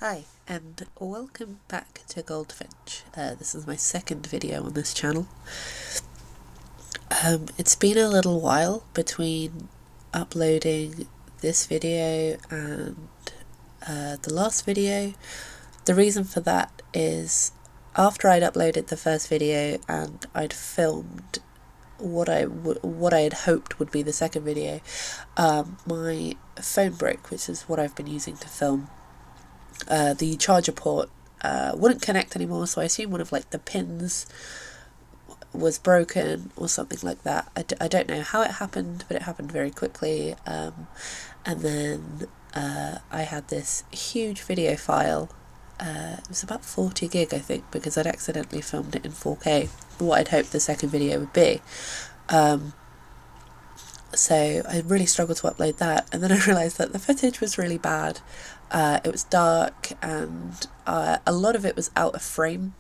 Hi, and welcome back to Goldfinch. This is my second video on this channel. It's been a little while between uploading this video and the last video. The reason for that is after I'd uploaded the first video and I'd filmed what I had hoped would be the second video, my phone broke, which is what I've been using to film. The charger port wouldn't connect anymore, so I assume one of like the pins was broken or something like that. I don't know how it happened, but it happened very quickly. And then I had this huge video file. It was about 40 gig, I think, because I'd accidentally filmed it in 4K, what I'd hoped the second video would be. So I really struggled to upload that, and then I realised that the footage was really bad. It was dark, and a lot of it was out of frame,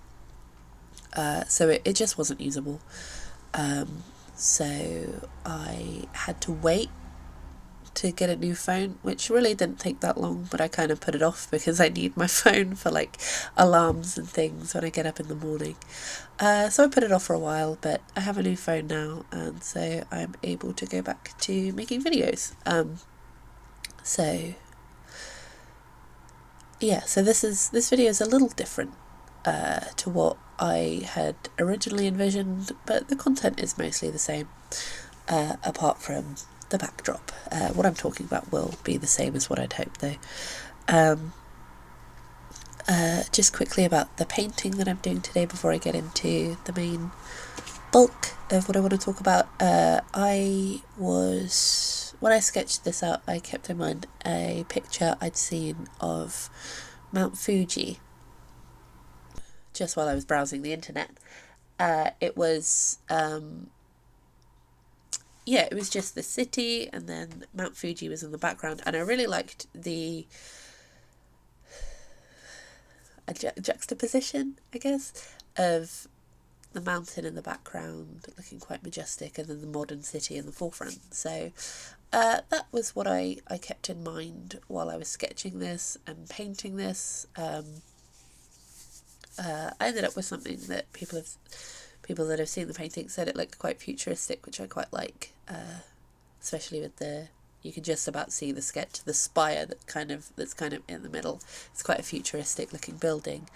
so it just wasn't usable. So I had to wait to get a new phone, which really didn't take that long, but I kind of put it off because I need my phone for like alarms and things when I get up in the morning. So I put it off for a while, but I have a new phone now, and so I'm able to go back to making videos. So yeah, so this video is a little different to what I had originally envisioned, but the content is mostly the same, apart from the backdrop. What I'm talking about will be the same as what I'd hoped, though. Just quickly about the painting that I'm doing today before I get into the main bulk of what I want to talk about. When I sketched this out, I kept in mind a picture I'd seen of Mount Fuji just while I was browsing the internet. It was it was just the city, and then Mount Fuji was in the background, and I really liked the juxtaposition, I guess, of the mountain in the background looking quite majestic, and then the modern city in the forefront. So that was what I kept in mind while I was sketching this and painting this. I ended up with something that people that have seen the painting said it looked quite futuristic, which I quite like, especially with you can just about see the sketch, the spire that's kind of in the middle. It's quite a futuristic looking building.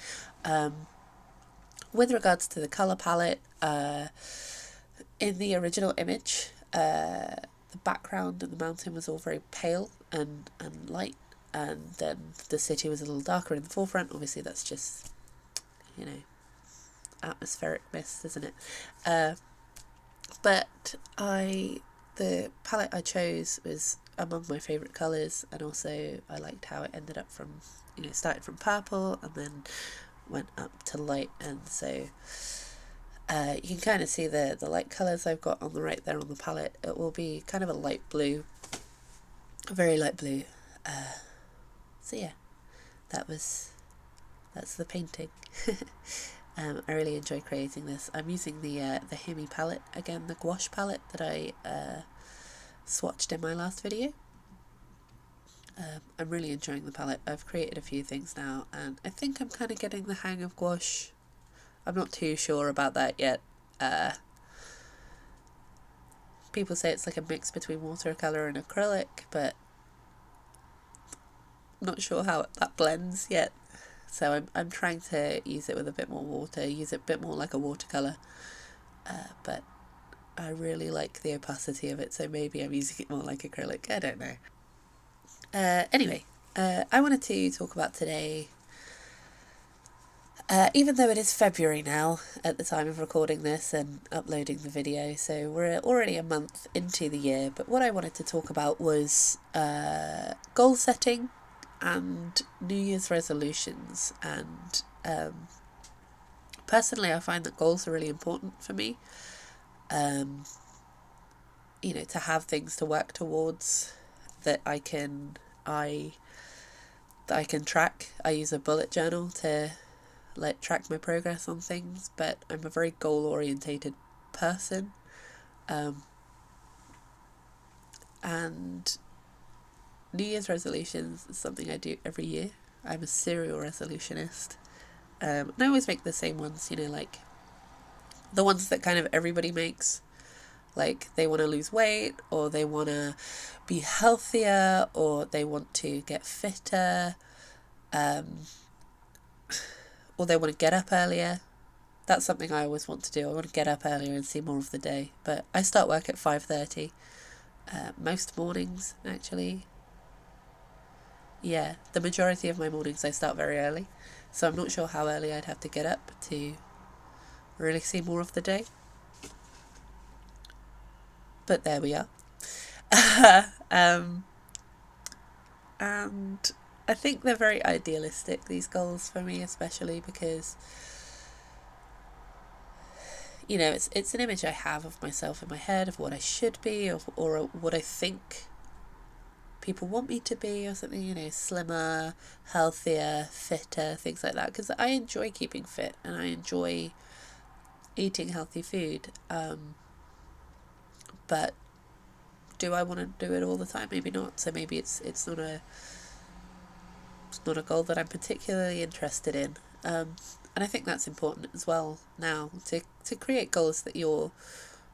With regards to the colour palette, in the original image, the background and the mountain was all very pale and light, and then the city was a little darker in the forefront. Obviously that's just, atmospheric mist, isn't it? But the palette I chose was among my favourite colours, and also I liked how it ended up from, started from purple and then went up to light, and so you can kind of see the light colours I've got on the right there on the palette. It will be kind of a light blue, a very light blue. So yeah, that's the painting. I really enjoy creating this. I'm using the Himi palette again, the gouache palette that I swatched in my last video. I'm really enjoying the palette. I've created a few things now, and I think I'm kind of getting the hang of gouache. I'm not too sure about that yet. People say it's like a mix between watercolour and acrylic, but I'm not sure how that blends yet. So I'm trying to use it with a bit more water, use it a bit more like a watercolour. But I really like the opacity of it, so maybe I'm using it more like acrylic. I don't know. Anyway, I wanted to talk about today, even though it is February now at the time of recording this and uploading the video, so we're already a month into the year, but what I wanted to talk about was goal setting and New Year's resolutions. And personally, I find that goals are really important for me. To have things to work towards that I can track. I use a bullet journal to track my progress on things, but I'm a very goal orientated person, and New Year's resolutions is something I do every year. I'm a serial resolutionist. And I always make the same ones, you know, like the ones that kind of everybody makes. Like they want to lose weight, or they want to be healthier, or they want to get fitter, or they want to get up earlier. That's something I always want to do. I want to get up earlier and see more of the day. But I start work at 5:30. Most mornings, actually. Yeah, the majority of my mornings I start very early. So I'm not sure how early I'd have to get up to really see more of the day. But there we are. And I think they're very idealistic, these goals, for me, especially because, you know, it's an image I have of myself in my head, of what I should be, or what I think people want me to be, or something, you know, slimmer, healthier, fitter, things like that, because I enjoy keeping fit and I enjoy eating healthy food. But do I want to do it all the time? Maybe not. So maybe it's not a goal that I'm particularly interested in. And I think that's important as well now, to create goals that you're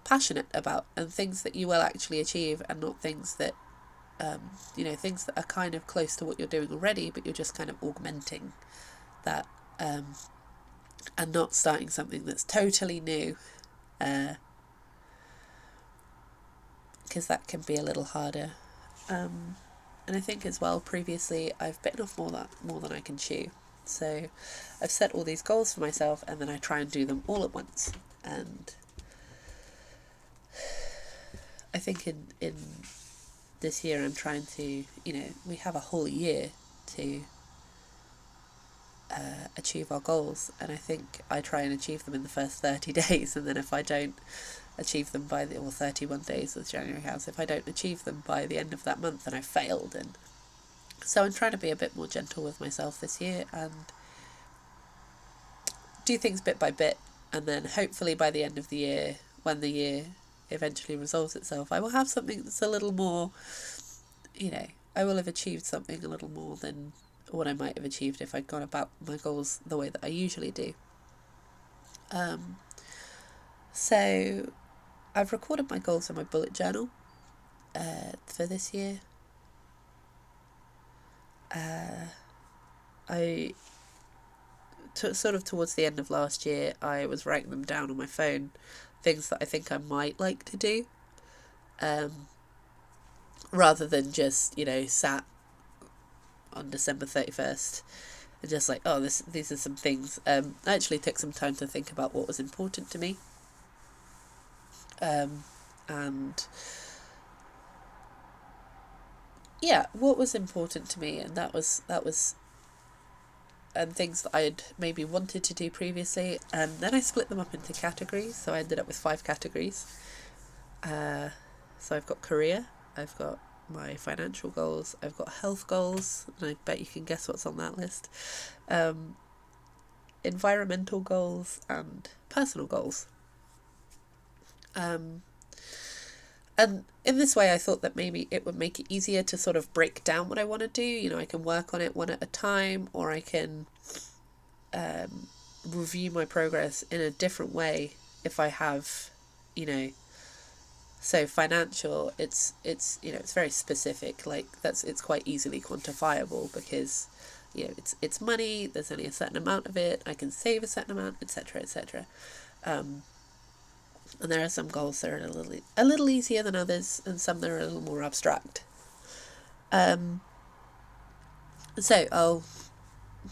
passionate about and things that you will actually achieve, and not things that you know, things that are kind of close to what you're doing already, but you're just kind of augmenting that, and not starting something that's totally new, because that can be a little harder. And I think as well, previously I've bitten off more than I can chew. So I've set all these goals for myself, and then I try and do them all at once. And I think in this year I'm trying to, you know, we have a whole year to achieve our goals, and I think I try and achieve them in the first 30 days, and then if I don't achieve them by or 31 days as January has, if I don't achieve them by the end of that month, then I failed. And so I'm trying to be a bit more gentle with myself this year and do things bit by bit, and then hopefully by the end of the year, when the year eventually resolves itself, I will have something that's a little more, you know, I will have achieved something a little more than what I might have achieved if I'd gone about my goals the way that I usually do. So I've recorded my goals in my bullet journal for this year. Sort of towards the end of last year, I was writing them down on my phone, things that I think I might like to do, rather than just, you know, sat on December 31st and just like, oh, these are some things. I actually took some time to think about what was important to me, and yeah, what was important to me, and that was and things that I had maybe wanted to do previously, and then I split them up into categories, so I ended up with 5 categories. So I've got career, I've got my financial goals, I've got health goals, and I bet you can guess what's on that list, environmental goals, and personal goals. And in this way, I thought that maybe it would make it easier to sort of break down what I want to do. You know, I can work on it one at a time, or I can review my progress in a different way if I have, you know, so financial, it's you know, it's very specific. Like it's quite easily quantifiable because, you know, it's money. There's only a certain amount of it. I can save a certain amount, etc., etc. And there are some goals that are a little easier than others, and some that are a little more abstract. So I'll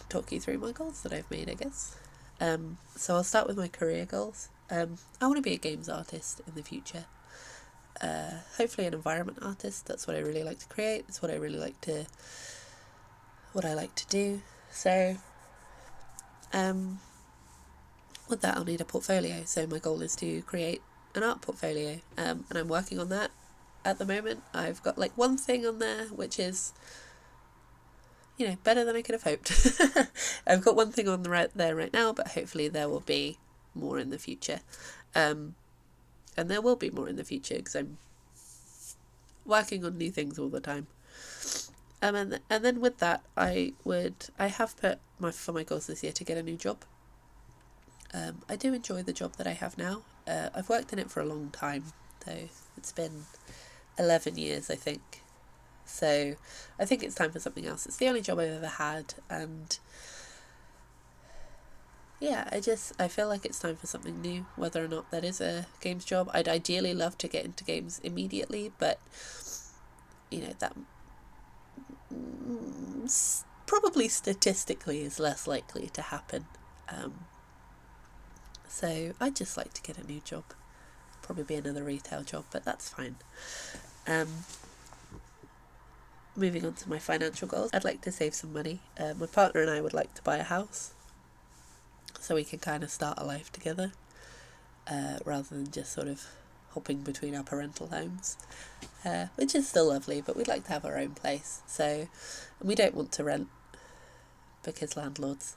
talk you through my goals that I've made, I guess. So I'll start with my career goals. I want to be a games artist in the future. Hopefully an environment artist. That's what I really like to create. It's what I really like to do. So with that, I'll need a portfolio. So my goal is to create an art portfolio, and I'm working on that at the moment. I've got like one thing on there which is, you know, better than I could have hoped. I've got one thing on there right now, but hopefully there will be more in the future. And there will be more in the future because I'm working on new things all the time. And then with that, I have put for my goals this year to get a new job. I do enjoy the job that I have now. I've worked in it for a long time, though. It's been 11 years, I think. So I think it's time for something else. It's the only job I've ever had, and yeah, I feel like it's time for something new, whether or not that is a games job. I'd ideally love to get into games immediately, but that probably statistically is less likely to happen. So I'd just like to get a new job. Probably be another retail job, but that's fine. Moving on to my financial goals, I'd like to save some money. My partner and I would like to buy a house so we can kind of start a life together, rather than just sort of hopping between our parental homes, which is still lovely, but we'd like to have our own place. So, and we don't want to rent because landlords.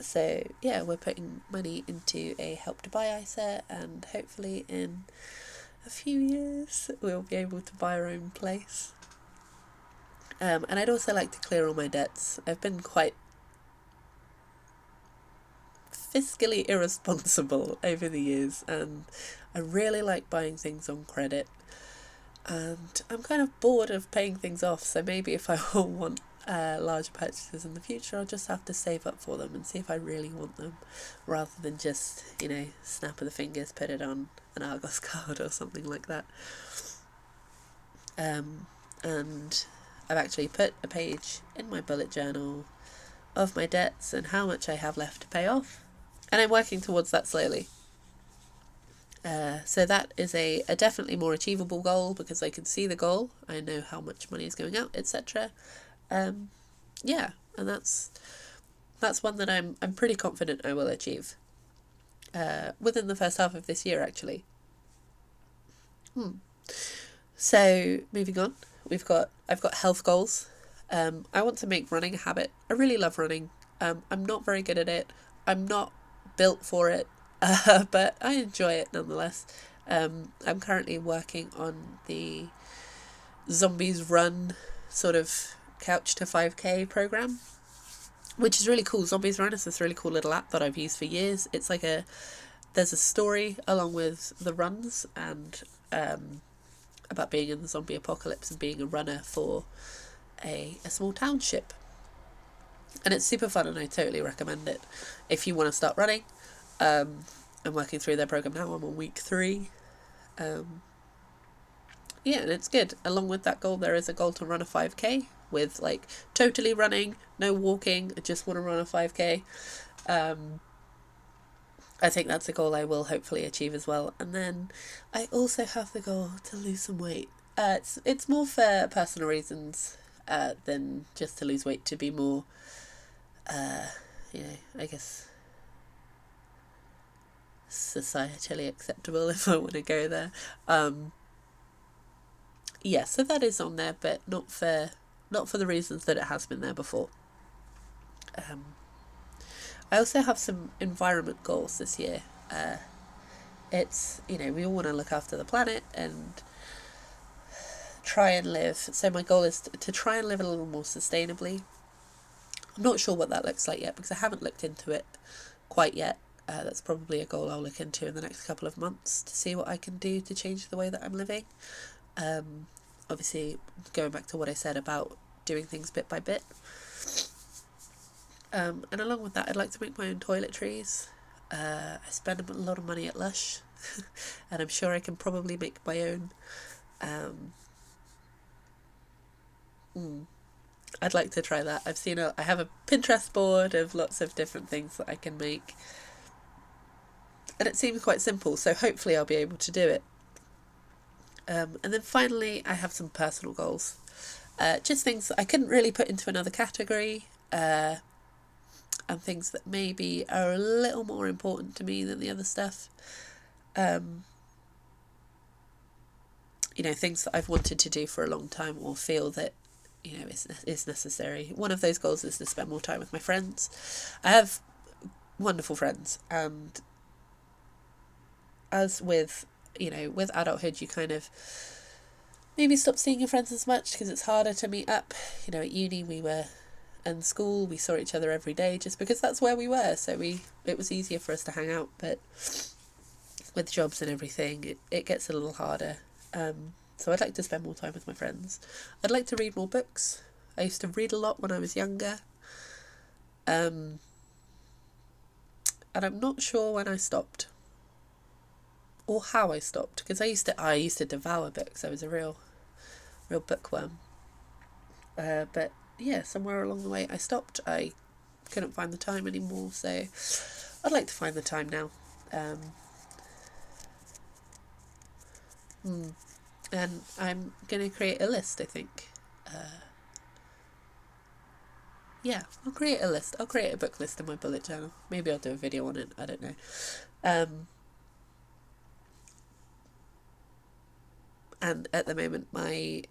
So yeah, we're putting money into a Help to Buy ISA, and hopefully in a few years we'll be able to buy our own place. And I'd also like to clear all my debts. I've been quite fiscally irresponsible over the years, and I really like buying things on credit, and I'm kind of bored of paying things off. So maybe if I want large purchases in the future, I'll just have to save up for them and see if I really want them, rather than just snap of the fingers, put it on an Argos card or something like that. And I've actually put a page in my bullet journal of my debts and how much I have left to pay off, and I'm working towards that slowly. So that is a definitely more achievable goal, because I can see the goal, I know how much money is going out, etc. Yeah, and that's one that I'm pretty confident I will achieve within the first half of this year, actually. So moving on, I've got health goals. I want to make running a habit. I really love running. I'm not very good at it. I'm not built for it, but I enjoy it nonetheless. I'm currently working on the Zombies Run sort of couch to 5k program, which is really cool. Zombies Run is this really cool little app that I've used for years. It's like there's a story along with the runs, and about being in the zombie apocalypse and being a runner for a small township. And it's super fun, and I totally recommend it if you want to start running. I'm working through their program now. I'm on week 3. Yeah, and it's good. Along with that goal, there is a goal to run a 5k with totally running, no walking. I just want to run a 5k. I think that's a goal I will hopefully achieve as well. And then I also have the goal to lose some weight. It's more for personal reasons than just to lose weight, to be more, I guess, societally acceptable, if I want to go there. Yeah, so that is on there, but not for the reasons that it has been there before. I also have some environment goals this year. It's, we all want to look after the planet and try and live. So my goal is to try and live a little more sustainably. I'm not sure what that looks like yet, because I haven't looked into it quite yet. That's probably a goal I'll look into in the next couple of months to see what I can do to change the way that I'm living. Obviously, going back to what I said about doing things bit by bit. And along with that, I'd like to make my own toiletries. I spend a lot of money at Lush, and I'm sure I can probably make my own. I'd like to try that. I have a Pinterest board of lots of different things that I can make, and it seems quite simple, so hopefully I'll be able to do it. And then finally, I have some personal goals. Just things that I couldn't really put into another category, and things that maybe are a little more important to me than the other stuff. Things that I've wanted to do for a long time, or feel that is necessary. One of those goals is to spend more time with my friends. I have wonderful friends, and as with with adulthood, you kind of maybe stop seeing your friends as much because it's harder to meet up. You know, at uni and school we saw each other every day just because that's where we were, so it was easier for us to hang out. But with jobs and everything, it gets a little harder. So I'd like to spend more time with my friends. I'd like to read more books. I used to read a lot when I was younger. And I'm not sure when I stopped or how I stopped, because I used to devour books. I was a real bookworm. But yeah, somewhere along the way I stopped. I couldn't find the time anymore, so I'd like to find the time now. And I'm going to create a list, I think. Yeah, I'll create a list. I'll create a book list in my bullet journal. Maybe I'll do a video on it. I don't know. And at the moment, my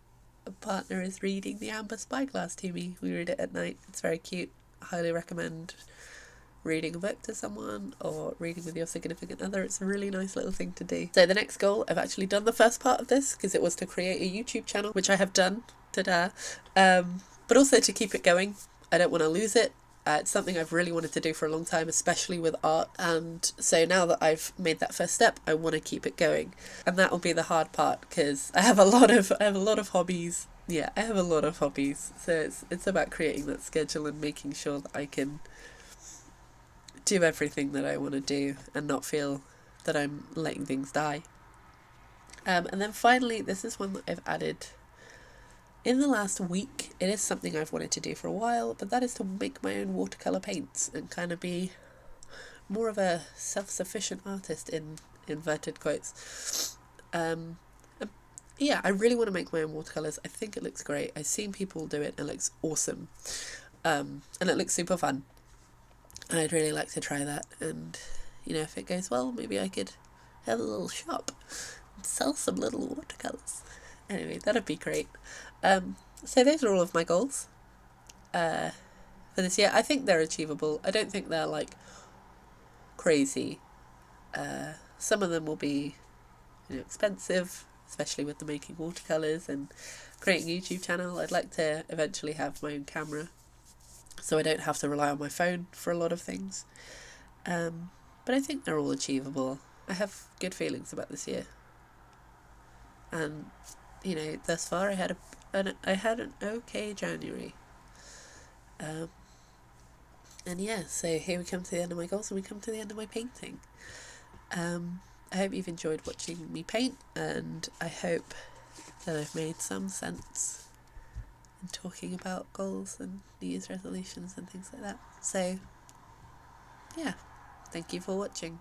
partner is reading The Amber Spyglass to me. We read it at night. It's very cute. I highly recommend reading a book to someone or reading with your significant other. It's a really nice little thing to do. So the next goal, I've actually done the first part of this because it was to create a YouTube channel, which I have done. Ta-da. But also to keep it going. I don't want to lose it. It's something I've really wanted to do for a long time, especially with art. And so now that I've made that first step, I want to keep it going. And that will be the hard part because I have a lot of hobbies. Yeah, I have a lot of hobbies. So it's about creating that schedule and making sure that I can do everything that I want to do and not feel that I'm letting things die. And then finally, this is one that I've added in the last week. It is something I've wanted to do for a while, but that is to make my own watercolour paints and kind of be more of a self-sufficient artist in inverted quotes. Yeah, I really want to make my own watercolours. I think it looks great. I've seen people do it and it looks awesome. And it looks super fun. And I'd really like to try that. And, you know, if it goes well, maybe I could have a little shop and sell some little watercolours. Anyway, that'd be great. So those are all of my goals for this year. I think they're achievable. I don't think they're like crazy. Some of them will be, you know, expensive, especially with the making watercolours and creating a YouTube channel. I'd like to eventually have my own camera so I don't have to rely on my phone for a lot of things. But I think they're all achievable. I have good feelings about this year. And, you know, thus far I had an okay January. And yeah, so here we come to the end of my goals and we come to the end of my painting. I hope you've enjoyed watching me paint, and I hope that I've made some sense in talking about goals and New Year's resolutions and things like that. So yeah, thank you for watching.